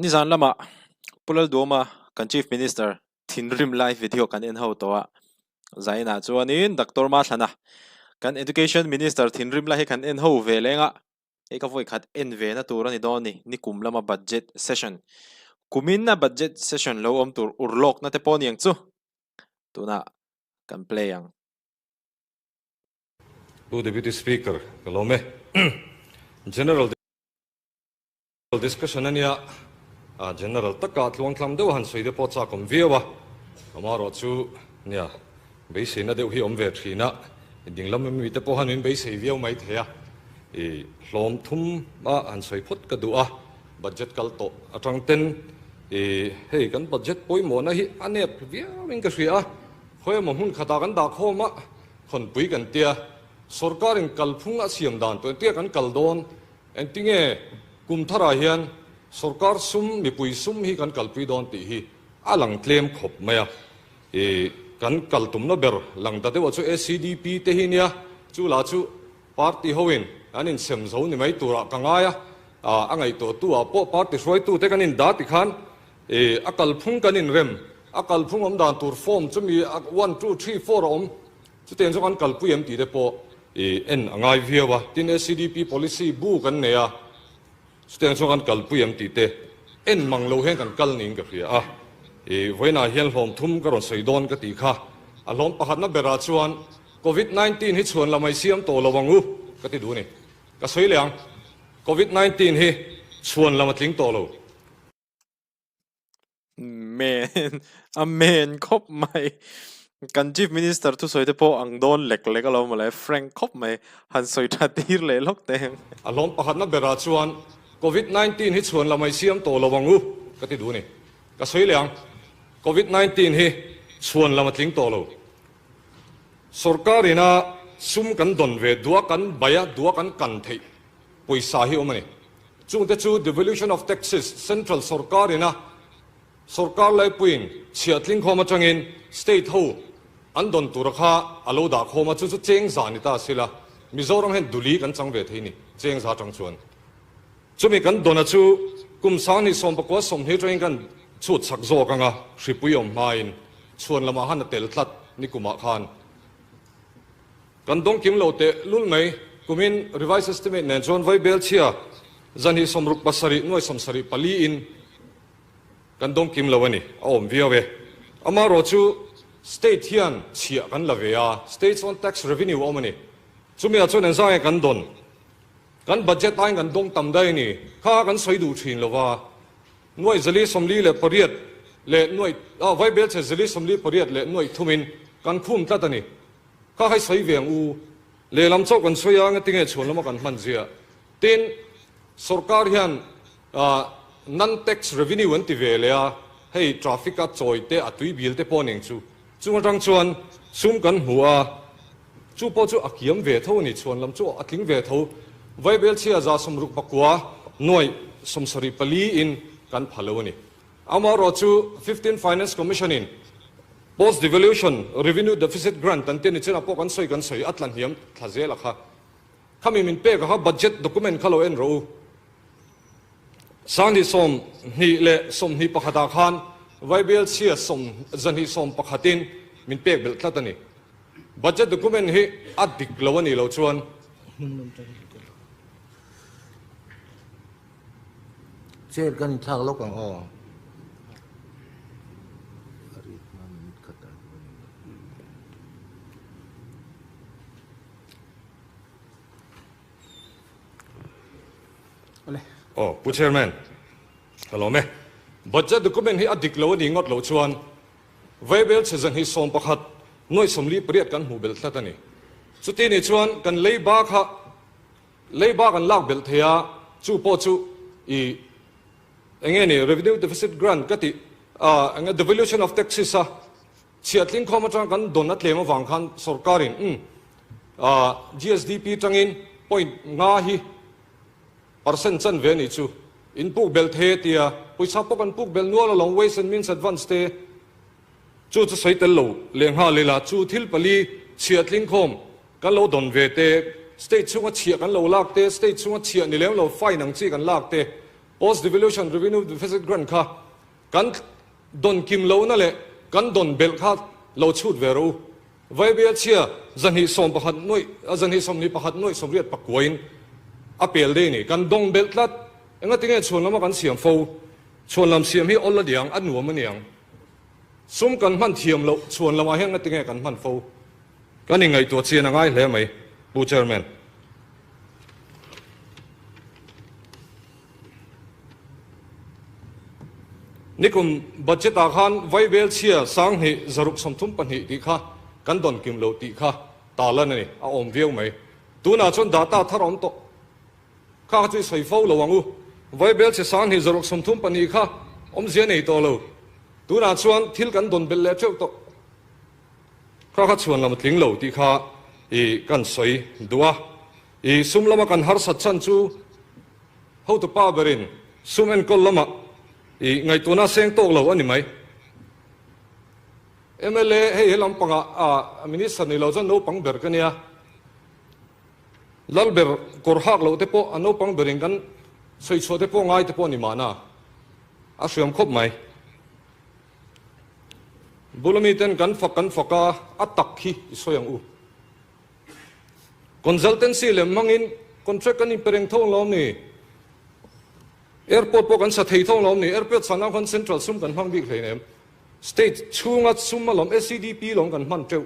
นี่สันละมาพูดแล้วดูมากัน Chief Minister ทินริมไลฟ์วิดีโอกันเอ็นเฮาตัวใจน่าจวนนี้ดรมาชนะกัน Education Minister ทินริมไลฟ์กันเอ็นเฮาเวลงะเอกfoisขัดเอ็นเวนะตัวนี้ดอนนี่กุมละมา budget session กุมินนะ budget session เราตัวอุรลกนะเตปอนี่ยังจู่ตัวน่ะกัน play ยัง Deputy Speaker, kalome. General discussion ania general takat luang tlam deuh han soide po cha kom viewa amaro chu nia beise na deuh hi om ve thina ding lam mi te po hanin beise viau mai thea hlom thum an soi phot ka du a budget kal to atang ten hei kan budget poi mo na hi anep viau min ka ria khoi mo hun khata kan da khoma khon pui kan tia सरकारिन कलफुंग असियम दान तो ते कन कलदोन एंटिंगे कुमथरा हियन सरकार सुम मिपुई सुम ही कन कलपुई दोन ति ही अलंग क्लेम खप मया कन कलतुम न बेर लंग दते वचु ACDP ते हिनिया चुला चु पार्टी होइन अनिन सेम जो नि mai tura kangaया angai to tu a po party roi tu te kanin dati khan akal phung kanin rem akal phung om dan tur form chumi 1 2 3 4 om chu ten so kan kalpui em ti de po en angai viewa tin CDP policy bu kan neya steng so kan kalpui am ti te en manglo hen kan kal ning ka ria voina hian hlom thum karon seidon ka ti kha a hlom pakhat na bera chuan COVID-19 hi chuan lamai siam to lowangu ka ti du ni ka soileang COVID-19 hi chuan lama tling to lo men a men khop maiกัน Chief Minister ทุสอยเตปออังโดนเล็กๆก็เรามาเลย Frank คบไหมหันสอยทัดทีเลยล็อกเตงอารมณ์ประคัดนับเบราชวน COVID-19 ฮิตชวนเราไม่เสียมโตระวังงูก็ติดดูนี่ก็สวยเหลียง COVID-19 ฮิชวนเรามาทิ้งโตเราสุรการินาซุ่มกันดนเวดัวกันใบยะดัวกันกันเทปุยสาหิอมันนี่จุงเตจู devolution of Texas Central สุรการินาสุรการเลยปุยนเชียร์ทิ้งข้อมาจังอิน State ฮูอันดนตุรคาอโลดาโคมาจุดเจงจานิตาสิละมิโซรัมเห็นดุลีกันจังเวทีนี่เจงจาจังชวนจุมีกันดนจูกุมสานิสมปกวสมเหตุเองกันชุดสักโจกังอ่ะสิปุยอมมาอินชวนละมาหันเตลทัดนิกุมาขานกันดงกิมโลเตลุลไหมกุมิน revised estimate เนี่ยจวนไว้เบลเชียจันฮิสมรุกปัสริหน่วยสมสริปลีอินกันดงกิมโลวนี่อ้อมวิเวอามาโรจู state เฮียนเชียกันละเวีย state on tax revenue อมันนี่จุมีอาจจะนั่งสร้างกันดนกัน budget ตั้งกันดงต่ำได้นี่ข้ากันสวยดูชินละว่าหน่วยจลีสมลีเล่ปริยัดเล่หน่วยไว้เบลเชจลีสมลีปริยัดเล่หน่วยทุมินกันคุ้มตัดนี่ข้าให้สวยเวียงอูเล่ลำโจกันสวยยังติงเอชวนละมากันมันเสียตินสุรการเฮียนnon tax revenue วันที่เวลาให้ทราฟิกจอยเตะตุยบิลเตะปอนิงจูจุงจังชวนซุ่มกันหัวจูปอจูอักยมเวทเอานี่ชวนลำจูอักลิงเวทเอาไว้เบลเชียจะสมรุกปักวัวหน่วยสมสริปลีอินกันพะเลวนี่เอามารอจู15 Finance Commission in Post Devolution Revenue Deficit Grantตั้งแต่นี่เจ้าพวกกันสวยอัตลันเฮียมทัศเจละค่ะข้ามีมินเป้กับ budget document ข้าเราเอ็นรู้สังที่สมนี่เละสมนี่ปะขัดขานไว้เบลเชียสมจันที่สมปะขัดินมินเปกเบลทัดนี่บัจเจตdokumen hi adik lawan ni lo chuanเช็ดกันทางโลกอ่ะผู้เชี่ยวชาญฮัลโหลแม่บัจเจตdokumen hi adik lawan niงดlo chuanไว้เบลเชียจันที่สมปะขัดหน่วยสมรีเปรียดกันหูเบลทัดนี่สุดที่นี่ชวนกันเลยบ้าค่ะเลยบ้ากันลากเบลเทียจูปอจูอย่างเงี้ยนี่ revenue deficit grant ก็ติอย่างเงี้ย devolution of taxes เชียร์ลิงข้อมาจังกันโดนนัดเลมาฟังคันสรการินGSDP จังอิน point ง่าฮี%จันเวนี่จูอินปุกเบลเทียตีปุยซับปกันปุกเบลนัวละลง ways and means advance เตจูจะใส่เตลโลเลี้ยงหาเลยล่ะจูทิลปลีเชียร์ลิงคอมกันเราดนเวเตสเตทช่วงเชียร์กันเราลากเตสเตทช่วงเชียร์นี่แล้วเราไฟหนังจีกันลากเต post devolution revenue deficit grant kha kan don kim lo na le kan don bel kha lo chut ve ro vai be chia zan hi som pakhat noi zan hi som ni pakhat noi som riat pakwain apel de ni kan dong bel tlat enga tinge chon lama kan siam fo chon lam siam hi all diang anu ma niang sum kan man thiam lo chon lama heng tinge kan man fo kan ngai to chen angai hle mai bu chairman nikum budget a khan vai bel chia sang hi zaruk somthum pan hi ti kha kan don kim lo ti kha talan ni a om view mai tuna chon data tharom to kha chu soi fo lo wangu vai bel che sang hi zaruk somthum pan hi kha om zia nei to lo tuna chuan thil kan don bel le cheu to kha chuan lam tling lo ti kha i kan soi duwa i sum lama kan har sat chan chu ho to pa berin sum en kol lama i ngai tuna seng tok lo ani mai MLA hei lampanga a minister ni lo jan no pang ber kania lalber korhak lo te po ano pang bering kan soi cho te po ngai te po ni mana a siam khop mai bulami ten kan faka atak hi soyang u consultancy le mangin contract kan pereng thong lom ni airport po kan sa thei thong lom ni airport sana kan central sum kan hang bik hleinem state chunga summa lom SCDP lom kan man treu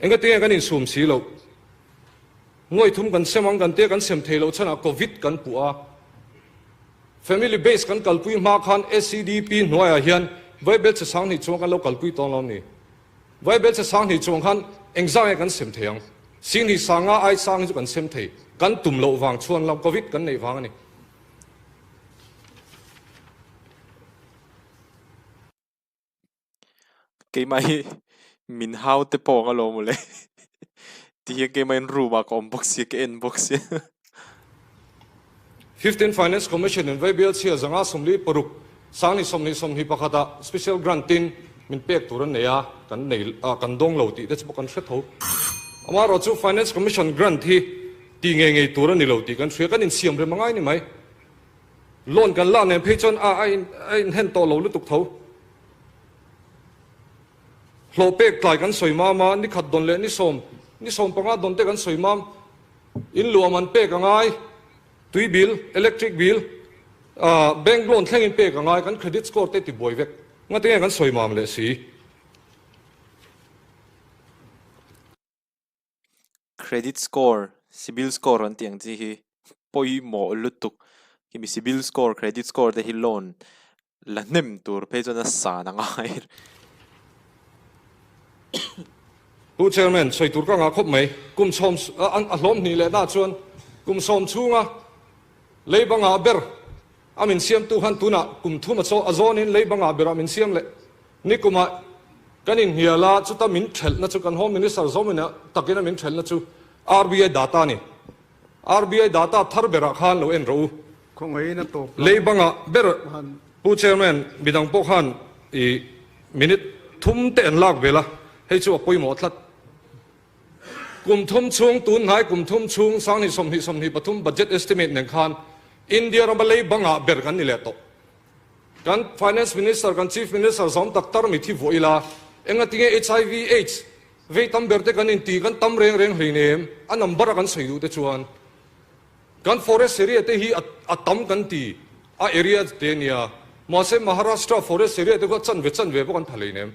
enga te kan in sum si lo ngoi thum kan semang kan te kan sem thei lo chana covid kan puwa family base kan kalpui ma khan SCDP noya hian vai bel che sang ni chung kan lo kalpui tong lom ni vai bel che sang ni chung khan engzang kan sem theiang sin hi sanga ai sang ju kan sem thei kan tum lo wang chuan lam covid kan nei wang ani cái mai min hao te po nga lo mo le ti cái mai ru ba ko box cái inbox 15 Finance Commission in Vaibel chia zanga somli paruk sang ni som hi pakhata special grantin min pek turan neya kan nei kan dong lo ti te chu kan hret ho amaro chu Finance Commission grant hi ti nge turan ni lo ti kan hre kan in siam re mangai ni mai loan kan la ne phechon ai hen to lo lu tuk tho lo pek tlai kan soi ma ni khat don le ni som panga don te kan soi mam in luaman pek angai tui bill electric bill bank loan thleng in pek angai kan credit score te ti boi vek ngate kan soi mam le si credit score CIBIL score an tiang chi hi poi mo lutuk ki mi CIBIL score credit score te hi loan la nem tur pe chona sa na ngai bu chairman soi tur ka nga khop mai kum som an hlom ni le na chuan kum som chunga leibanga ber amin siam tu han tuna kum thuma cho azon in leibanga ber amin siam le nikuma kanin hiala chuta min thel na chu kan home minister zomina takina min thel na chu RBI data ni RBI data thar bera khan lo en ro không ấy nó tổ leibanga ber bu chairman bidang po khan i minute thum te an lak vela hei chu poi mo thlat kum thum chung tun hai kum thum chung sang ni som ni pathum budget estimate nen khan India ram lei banga ber kan ni le to kan finance minister kan chief minister zom taktar mi thi voila enga tinge HIV AIDS ve tam berte kan in ti kan tam reng hreinem a number kan soi du te chuan kan forest area te hi a tam kan ti a area te nia mase Maharashtra forest area te ko chan ve kan thaleinem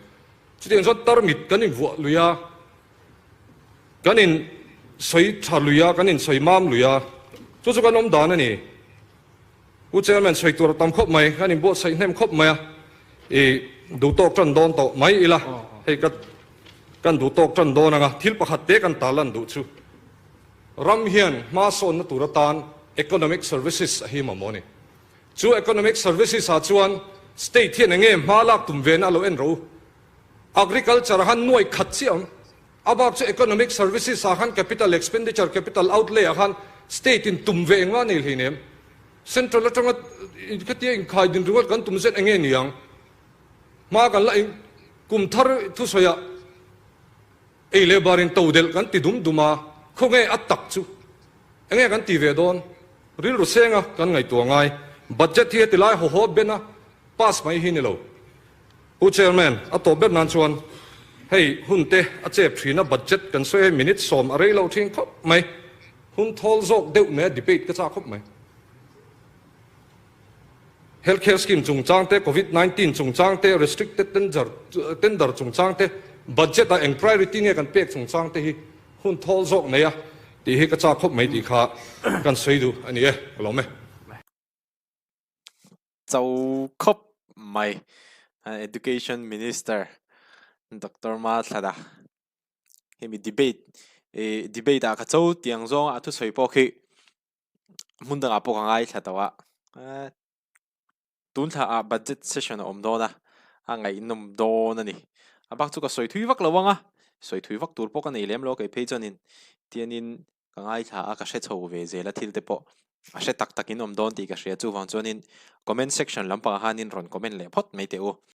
chutiang so tarmit kan in vo luya kan in soi thaluya kan in soi mam luya chu kan om dan ani u chairman soi tur tam khop mai kan in bo sai nem khop mai e du tok tran don to mai ila hei kan du tok tran don anga thil pakhat te kan talan du chu ram hian ma son na turatan economic services hi mamoni chu economic services a chuan state hian nge malak tum ve na lo en ro agriculture han noi khat chiam abak chu economic services a han capital expenditure capital outlay a han state in tum ve nga nei hinem central atanga katia in khai din ruat kan tum zen enge niang ma kan la in kum thar thu soya ei le barin todel kan ti duma khonge atak chu enge kan ti ve don ril ru senga kan ngai to ngai budget hi tilai ho ho bena pass mai hi ni lo hu chairman a to ber nan chuan hei hunte a che phina budget kan soi minute som arei lo thing khop mai hun thol zok deuh me debate ka cha khop mai healthcare scheme chung changte covid 19 chung changte restricted tender chung changte budget a eng priority nge kan pek chung changte hi hun thol zok ne ya ti hi ka cha khop mai ti kha kan sei du ani e lo me Châu khop mai education minister Dr. Ma Thada hemi debate a ka châu tiang zong a thu soi po khi mun dang a po ngai thatawa tun tha a budget session om do na a ngai nom do na ni a bak chu ka soi thui vak lawanga soi thui vak tur po ka nei lem lo kai phei chonin tianin ka ngai tha a ka she chho ve zela thil te po a she tak takin om don ti ka hria chu wang chonin comment section lampa hanin ron comment le phot mai te u